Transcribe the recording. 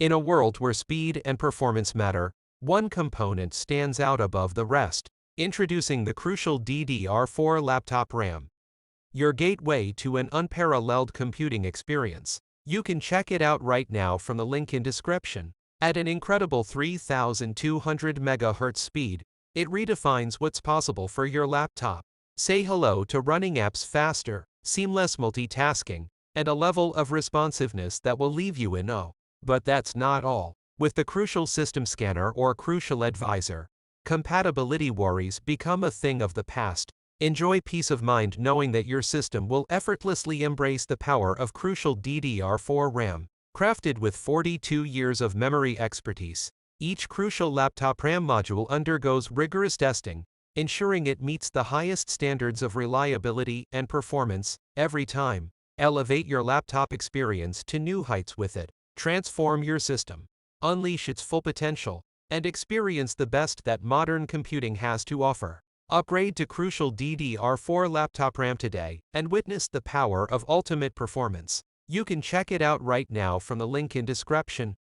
In a world where speed and performance matter, one component stands out above the rest. Introducing the Crucial DDR4 Laptop RAM, your gateway to an unparalleled computing experience. You can check it out right now from the link in description. At an incredible 3200 MHz speed, it redefines what's possible for your laptop. Say hello to running apps faster, seamless multitasking, and a level of responsiveness that will leave you in awe. But that's not all. With the Crucial System Scanner or Crucial Advisor, compatibility worries become a thing of the past. Enjoy peace of mind knowing that your system will effortlessly embrace the power of Crucial DDR4 RAM. Crafted with 42 years of memory expertise, each Crucial Laptop RAM module undergoes rigorous testing, ensuring it meets the highest standards of reliability and performance every time. Elevate your laptop experience to new heights with it. Transform your system, unleash its full potential, and experience the best that modern computing has to offer. Upgrade to Crucial DDR4 Laptop RAM today and witness the power of ultimate performance. You can check it out right now from the link in description.